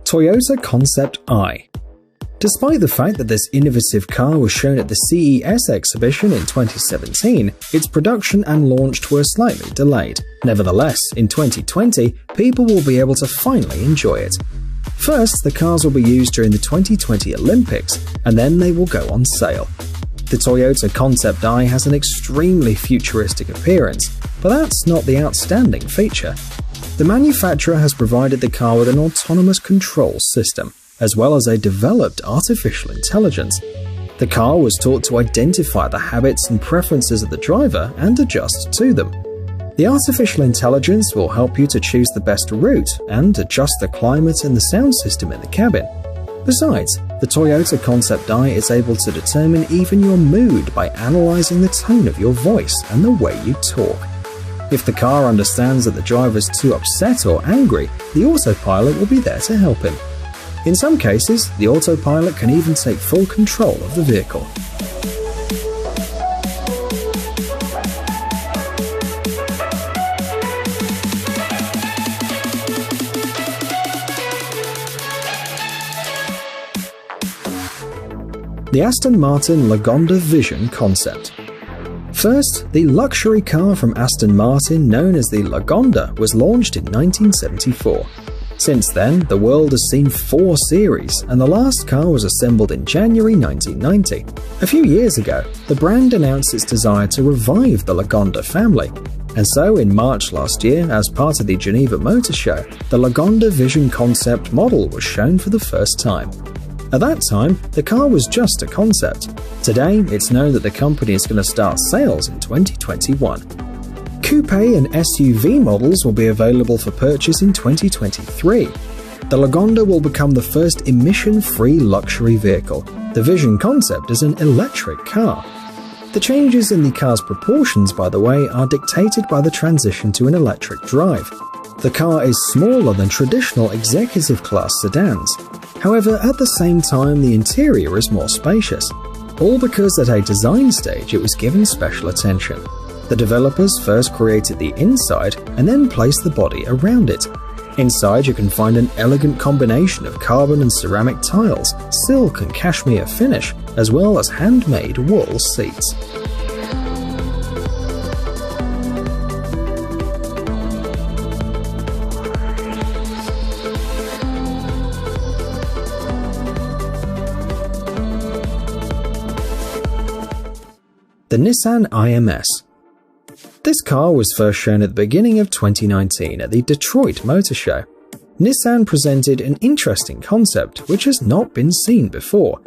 Toyota Concept i. Despite the fact that this innovative car was shown at the CES exhibition in 2017, its production and launch were slightly delayed. Nevertheless, in 2020, people will be able to finally enjoy it. First, the cars will be used during the 2020 Olympics, and then they will go on sale. The Toyota Concept i has an extremely futuristic appearance, but that's not the outstanding feature. The manufacturer has provided the car with an autonomous control system, as well as a developed artificial intelligence. The car was taught to identify the habits and preferences of the driver and adjust to them. The artificial intelligence will help you to choose the best route and adjust the climate and the sound system in the cabin. Besides, the Toyota Concept i is able to determine even your mood by analyzing the tone of your voice and the way you talk. If the car understands that the driver is too upset or angry, the autopilot will be there to help him. In some cases, the autopilot can even take full control of the vehicle. The Aston Martin Lagonda Vision concept. First, the luxury car from Aston Martin known as the Lagonda was launched in 1974. Since then, the world has seen 4 series, and the last car was assembled in January 1990. A few years ago, the brand announced its desire to revive the Lagonda family. And so, in March last year, as part of the Geneva Motor Show, the Lagonda Vision concept model was shown for the first time. At that time, the car was just a concept. Today, it's known that the company is going to start sales in 2021. Coupe and SUV models will be available for purchase in 2023. The Lagonda will become the first emission-free luxury vehicle. The Vision concept is an electric car. The changes in the car's proportions, by the way, are dictated by the transition to an electric drive. The car is smaller than traditional executive-class sedans. However, at the same time, the interior is more spacious. All because at a design stage it was given special attention. The developers first created the inside and then placed the body around it. Inside you can find an elegant combination of carbon and ceramic tiles, silk and cashmere finish, as well as handmade wool seats. The Nissan IMS. This car was first shown at the beginning of 2019 at the Detroit Motor Show. Nissan presented an interesting concept which has not been seen before.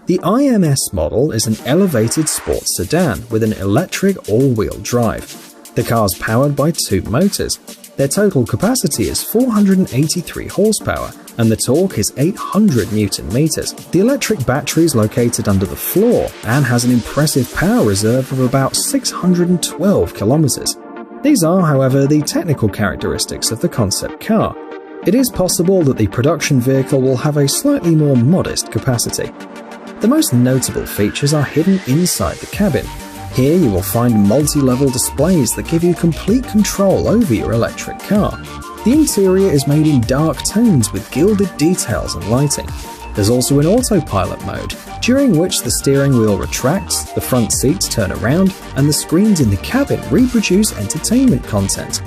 The IMS model is an elevated sports sedan with an electric all-wheel drive. The car is powered by 2 motors. Their total capacity is 483 horsepower and the torque is 800 Nm. The electric battery is located under the floor and has an impressive power reserve of about 612 km. These are, however, the technical characteristics of the concept car. It is possible that the production vehicle will have a slightly more modest capacity. The most notable features are hidden inside the cabin. Here you will find multi-level displays that give you complete control over your electric car. The interior is made in dark tones with gilded details and lighting. There's also an autopilot mode, during which the steering wheel retracts, the front seats turn around, and the screens in the cabin reproduce entertainment content.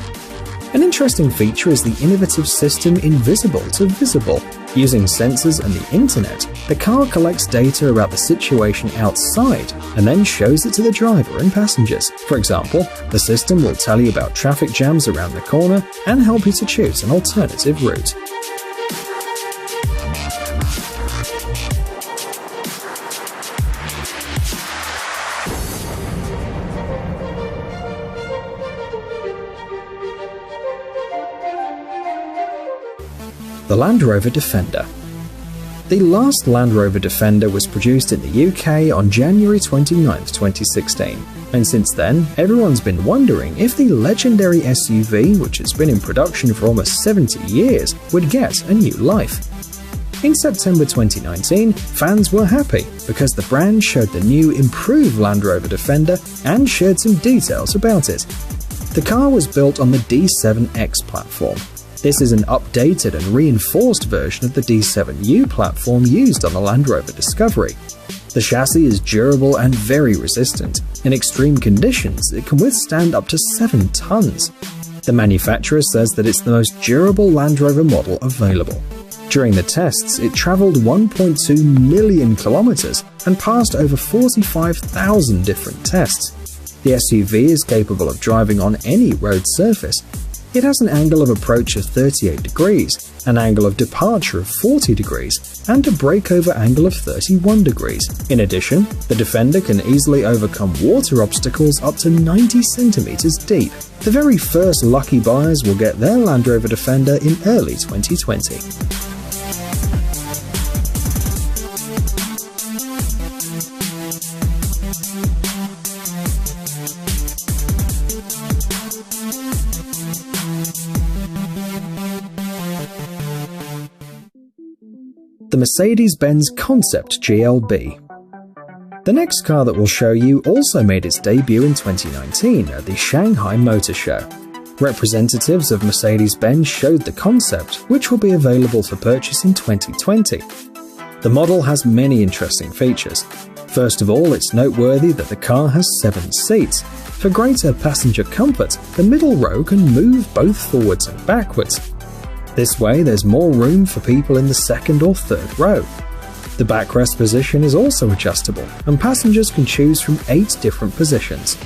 An interesting feature is the innovative system Invisible to Visible. Using sensors and the internet, the car collects data about the situation outside and then shows it to the driver and passengers. For example, the system will tell you about traffic jams around the corner and help you to choose an alternative route. The Land Rover Defender. The last Land Rover Defender was produced in the UK on January 29, 2016, and since then, everyone's been wondering if the legendary SUV, which has been in production for almost 70 years, would get a new life. In September 2019, fans were happy because the brand showed the new improved Land Rover Defender and shared some details about it. The car was built on the D7X platform. This is an updated and reinforced version of the D7U platform used on the Land Rover Discovery. The chassis is durable and very resistant. In extreme conditions, it can withstand up to 7 tons. The manufacturer says that it's the most durable Land Rover model available. During the tests, it traveled 1.2 million kilometers and passed over 45,000 different tests. The SUV is capable of driving on any road surface. It has an angle of approach of 38 degrees, an angle of departure of 40 degrees, and a breakover angle of 31 degrees. In addition, the Defender can easily overcome water obstacles up to 90 centimeters deep. The very first lucky buyers will get their Land Rover Defender in early 2020. The Mercedes-Benz Concept GLB. The next car that we'll show you also made its debut in 2019 at the Shanghai Motor Show. Representatives of Mercedes-Benz showed the concept, which will be available for purchase in 2020. The model has many interesting features. First of all, it's noteworthy that the car has 7 seats. For greater passenger comfort, the middle row can move both forwards and backwards. This way, there's more room for people in the second or third row. The backrest position is also adjustable, and passengers can choose from 8 different positions.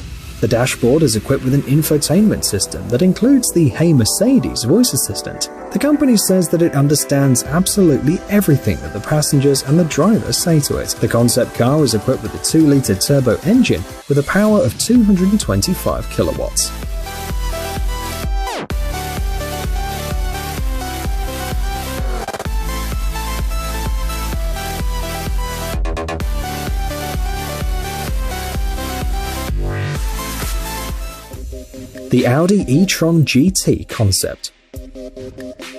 The dashboard is equipped with an infotainment system that includes the Hey Mercedes voice assistant. The company says that it understands absolutely everything that the passengers and the driver say to it. The concept car is equipped with a 2-liter turbo engine with a power of 225 kilowatts. The Audi e-tron GT concept.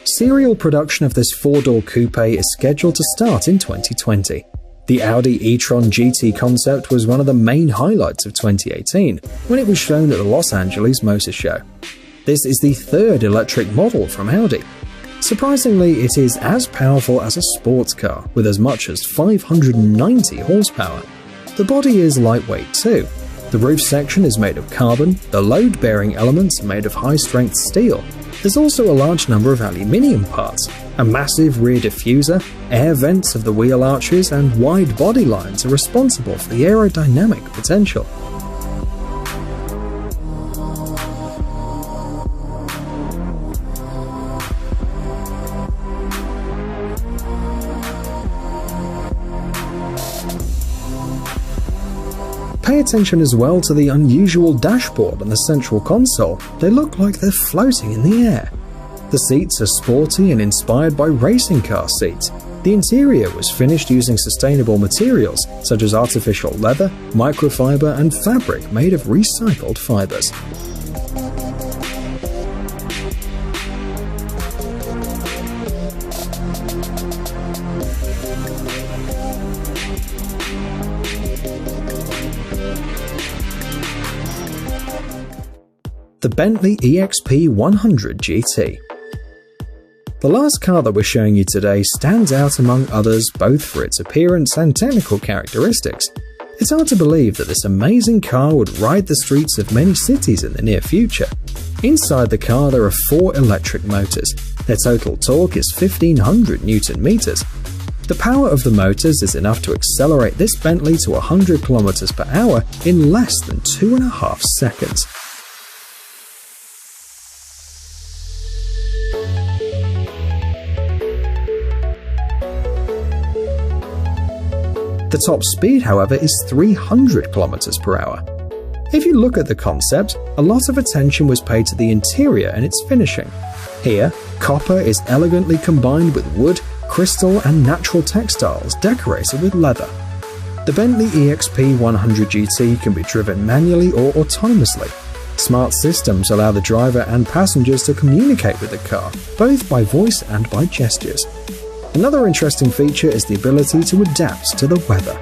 Serial production of this 4-door coupe is scheduled to start in 2020. The Audi e-tron GT concept was one of the main highlights of 2018 when it was shown at the Los Angeles Motor Show. This is the 3rd electric model from Audi. Surprisingly, it is as powerful as a sports car with as much as 590 horsepower. The body is lightweight too. The roof section is made of carbon, the load-bearing elements are made of high-strength steel. There's also a large number of aluminium parts. A massive rear diffuser, air vents of the wheel arches, and wide body lines are responsible for the aerodynamic potential. Pay attention as well to the unusual dashboard and the central console. They look like they're floating in the air. The seats are sporty and inspired by racing car seats. The interior was finished using sustainable materials such as artificial leather, microfiber, and fabric made of recycled fibers. The Bentley EXP 100 GT. The last car that we're showing you today stands out among others both for its appearance and technical characteristics. It's hard to believe that this amazing car would ride the streets of many cities in the near future. Inside the car there are 4 electric motors. Their total torque is 1500 Newton meters. The power of the motors is enough to accelerate this Bentley to 100 km per hour in less than 2.5 seconds. The top speed, however, is 300 km per hour. If you look at the concept, a lot of attention was paid to the interior and its finishing. Here, copper is elegantly combined with wood, crystal, and natural textiles decorated with leather. The Bentley EXP 100 GT can be driven manually or autonomously. Smart systems allow the driver and passengers to communicate with the car, both by voice and by gestures. Another interesting feature is the ability to adapt to the weather.